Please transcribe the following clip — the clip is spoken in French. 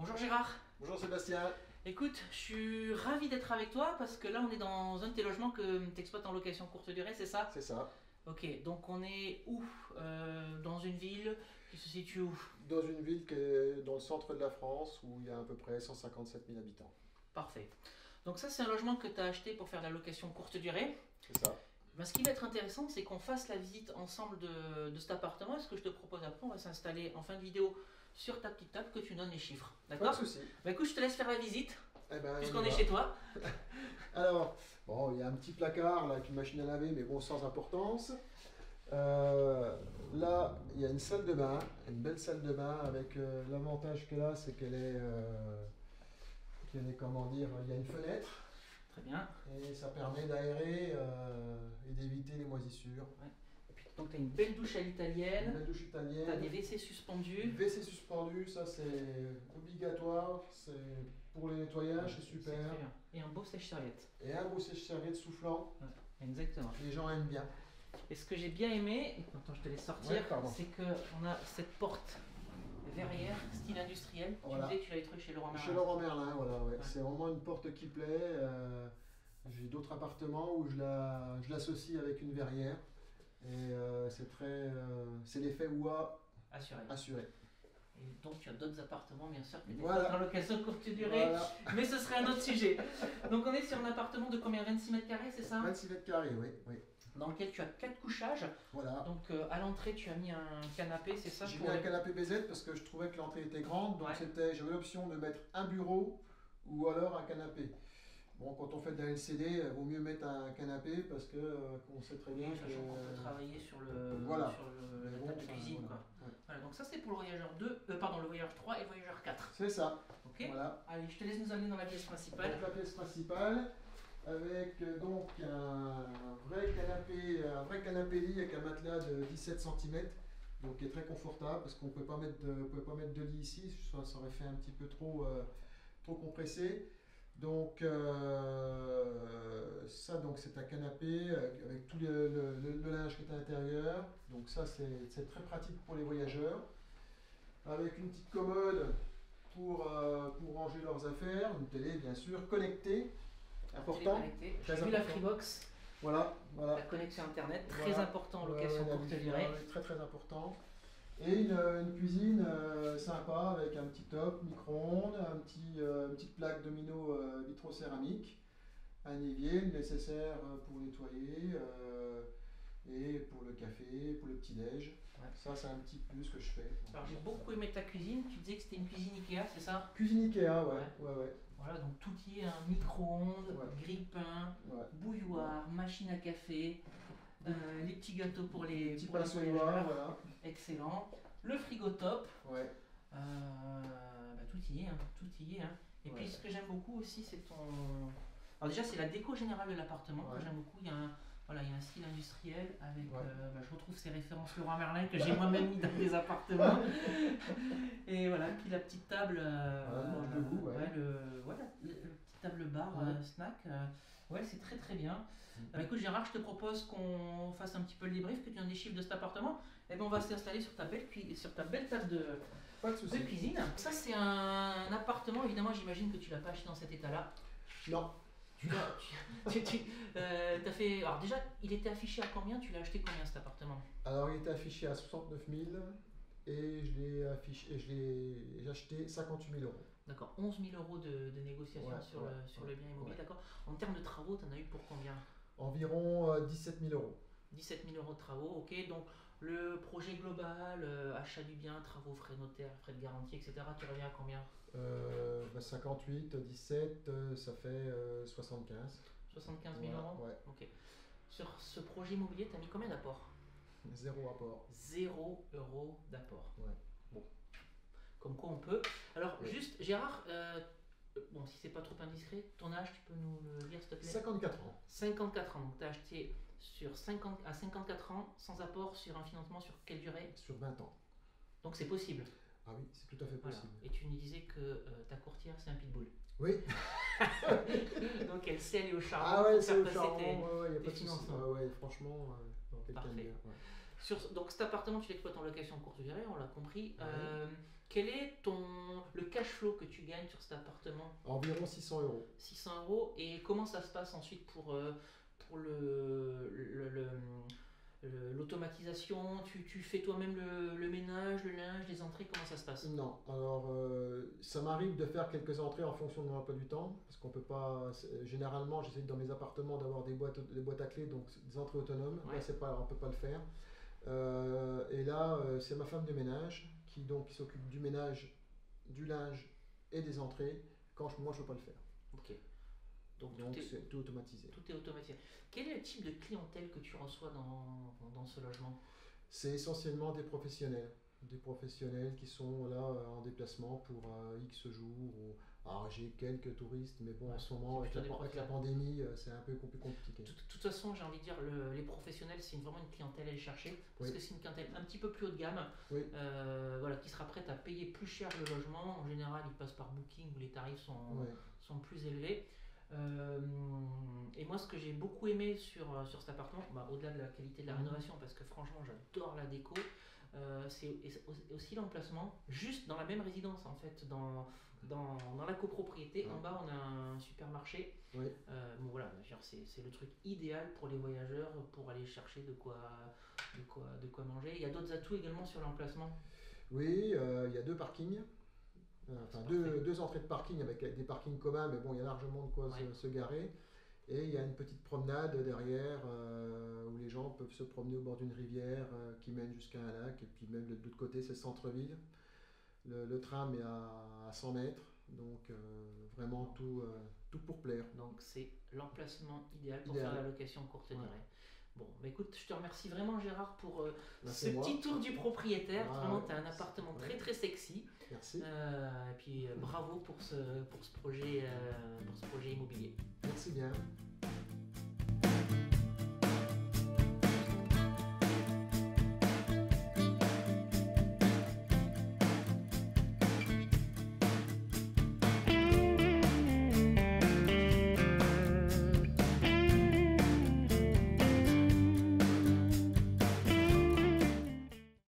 Bonjour Gérard. Bonjour Sébastien. Écoute, je suis ravi d'être avec toi parce que là on est dans un de tes logements que tu exploites en location courte durée, c'est ça? C'est ça. Ok, donc on est où? Dans une ville qui se situe où? Dans une ville qui est dans le centre de la France où il y a à peu près 157 000 habitants. Parfait. Donc ça c'est un logement que tu as acheté pour faire de la location courte durée. C'est ça. Ben, ce qui va être intéressant, c'est qu'on fasse la visite ensemble de cet appartement. Et ce que je te propose après, on va s'installer en fin de vidéo sur ta petite table que tu donnes les chiffres. Pas de D'accord? souci. Ben, écoute, je te laisse faire la visite Eh ben, puisqu'on on y est va. chez toi. Alors, bon, il y a un petit placard là, avec une machine à laver, mais bon, sans importance. Là, il y a une salle de bain, une belle salle de bain avec l'avantage qu'elle a, c'est qu'elle est, comment dire, il y a une fenêtre Très bien. et ça permet d'aérer et d'éviter les moisissures. Ouais. Et puis, donc tu as une belle douche à Une l'italienne. belle douche Tu as des italienne. WC suspendus. WC suspendu, ça c'est obligatoire, c'est pour les nettoyages, c'est super. très bien. Et un beau sèche-serviette. Et un beau sèche-serviette soufflant, Exactement. les gens aiment bien. Et ce que j'ai bien aimé, et attends, je te laisse sortir, Ouais, pardon. c'est qu'on a cette porte verrière style industriel. Voilà. Tu disais que tu l'avais trouvé chez Leroy Merlin. Chez Leroy Merlin, voilà, ouais. Ouais. C'est vraiment une porte qui plaît. J'ai d'autres appartements où je l'associe avec une verrière. Et c'est l'effet OUA Assuré. assuré. Et donc tu as d'autres appartements, bien sûr, que tu Voilà. en location courte durée, Voilà. mais ce serait un autre sujet. Donc on est sur un appartement de combien? 26 mètres carrés, c'est ça? 26 mètres carrés, oui, oui. Dans lequel tu as 4 couchages. Voilà. Donc à l'entrée, tu as mis un canapé, c'est ça? J'ai pour mis un les- canapé BZ parce que je trouvais que l'entrée était grande, donc Ouais. j'avais l'option de mettre un bureau ou alors un canapé. Bon, quand on fait de la LCD, il vaut mieux mettre un canapé parce que on sait très bien Oui, que. sachant qu'on peut travailler sur le Voilà. sur Mais la bon, table de enfin, cuisine, voilà. quoi. Ouais. Voilà, donc ça c'est pour le voyageur 2, pardon, le voyageur 3 et le voyageur 4. C'est ça. Ok? Voilà. Allez, je te laisse nous amener dans la pièce principale. Donc la pièce principale avec donc un vrai canapé lit avec un matelas de 17 cm, donc qui est très confortable parce qu'on ne pouvait pas mettre de lit ici, ça aurait fait un petit peu trop compressé. Donc ça donc c'est un canapé avec tout le linge qui est à l'intérieur. Donc ça c'est très pratique pour les voyageurs. Avec une petite commode pour ranger leurs affaires, une télé bien sûr, connectée, important. Téléconnecté. Très J'ai vu la important. Freebox, Voilà, voilà. la connexion internet, très Voilà. important en Ouais, location ouais, la courte wifi, durée. ouais, très très important. Et une cuisine sympa avec un petit top, micro-ondes, une petite plaque domino vitrocéramique, un évier, le nécessaire pour nettoyer, et pour le café, pour le petit-déj. Ouais. Ça, c'est un petit plus que je fais. Alors j'ai beaucoup aimé ta cuisine, tu disais que c'était une cuisine Ikea, c'est ça? Cuisine Ikea, ouais, ouais. Voilà, donc tout y est, un micro-ondes, Ouais. grille-pain, Ouais. bouilloire, machine à café, les petits gâteaux pour les, Petit pour les pinceau voyageurs. noir, voilà. Excellent. Le frigo top. Ouais. Tout y est, hein, tout y est. Hein. Et Ouais. puis ce que j'aime beaucoup aussi, c'est ton. Alors déjà, c'est la déco générale de l'appartement que Ouais. j'aime beaucoup. Il y a un style industriel avec. Ouais. Je retrouve ces références Leroy Merlin que j'ai moi-même mis dans des appartements. Et voilà, puis la petite table. mange debout, ouais. Le petit table bar Ouais. snack. Ouais, c'est très très bien. Écoute Gérard, je te propose qu'on fasse un petit peu le débrief, que tu donnes des chiffres de cet appartement. Et ben on va s'installer sur ta belle table de Pas de souci. cuisine. Ça c'est un appartement, évidemment j'imagine que tu l'as pas acheté dans cet état-là. Non. T'as fait. Alors déjà, il était affiché à combien? Tu l'as acheté combien cet appartement? Alors, il était affiché à 69 000 et j'ai acheté 58 000 euros. D'accord, 11 000 euros de négociation Ouais, sur le bien immobilier, ouais. d'accord. En termes de travaux, tu en as eu pour combien? Environ 17 000 euros. 17 000 euros de travaux, ok. Donc le projet global, achat du bien, travaux, frais notaires, frais de garantie, etc. Tu reviens à combien? 58, 17, ça fait 75. 75 000 Voilà, euros. ouais. Ok. Sur ce projet immobilier, tu as mis combien d'apports? Zéro apport. 0 euros d'apport. Ouais. Bon. Comme quoi on peut. Alors Oui. juste, Gérard, bon si c'est pas trop indiscret, ton âge, tu peux nous le dire s'il te plaît? 54 ans. 54 ans, donc tu as acheté à 54 ans, sans apport, sur un financement sur quelle durée? Sur 20 ans. Donc c'est possible. Ah oui, c'est tout à fait Voilà. possible. Et tu nous disais que ta courtière c'est un pitbull. Oui. Donc elle sait aller au charbon Ah ouais, pour c'est faire au passer charbon. tes- Ouais, y a tes pas de souci. financements. Ouais, franchement, quelqu'un Parfait. de bien. Ouais. Donc cet appartement, tu l'exploites en location courte durée, on l'a compris. Ouais. Quel est le cash flow que tu gagnes sur cet appartement? Environ 600 euros. 600 euros. Et comment ça se passe ensuite pour l'automatisation? Tu fais toi-même le ménage, le linge, les entrées, comment ça se passe? Non, alors ça m'arrive de faire quelques entrées en fonction de mon emploi du temps, parce qu'on peut pas. Généralement, j'essaie dans mes appartements d'avoir des boîtes à clés, donc des entrées autonomes. Ouais. Là, c'est pas, on peut pas le faire. Et là, c'est ma femme de ménage qui s'occupe du ménage, du linge et des entrées. Moi, je peux pas le faire. Ok. Donc Donc c'est tout automatisé. tout est automatisé. Quel est le type de clientèle que tu reçois dans ce logement? C'est essentiellement des professionnels. Des professionnels qui sont là en déplacement pour X jours. Alors j'ai quelques touristes, mais bon, Ouais, en ce moment, c'est plutôt des avec la professionnels. pandémie, c'est un peu compliqué. De toute façon, j'ai envie de dire, les professionnels, c'est vraiment une clientèle à aller chercher, parce Oui. que c'est une clientèle un petit peu plus haut de gamme, Oui, voilà, qui sera prête à payer plus cher le logement. En général, ils passent par Booking où les tarifs ouais. sont plus élevés. Et moi, ce que j'ai beaucoup aimé sur cet appartement, au-delà de la qualité de la rénovation, parce que franchement, j'adore la déco, c'est aussi l'emplacement, juste dans la même résidence, en fait, dans la copropriété. Ouais. En bas, on a un supermarché. Oui. Bon, voilà, c'est le truc idéal pour les voyageurs, pour aller chercher de quoi manger. Il y a d'autres atouts également sur l'emplacement. Oui, il y a deux parkings. Enfin, C'est parfait. deux entrées de parking avec des parkings communs, mais bon, il y a largement de quoi Ouais. se garer. Et il y a une petite promenade derrière où les gens peuvent se promener au bord d'une rivière qui mène jusqu'à un lac. Et puis même de l'autre côté, c'est le centre-ville. Le tram est à 100 mètres. Donc vraiment tout pour plaire. Donc c'est l'emplacement idéal pour Idéal. faire la location courte Ouais. durée. Bon, bah écoute, je te remercie vraiment Gérard pour Bah, ce c'est moi. petit tour du propriétaire. Ah, Vraiment, ouais. tu as un appartement Ouais. très très sexy. Merci. Et puis bravo pour ce projet immobilier. Merci bien.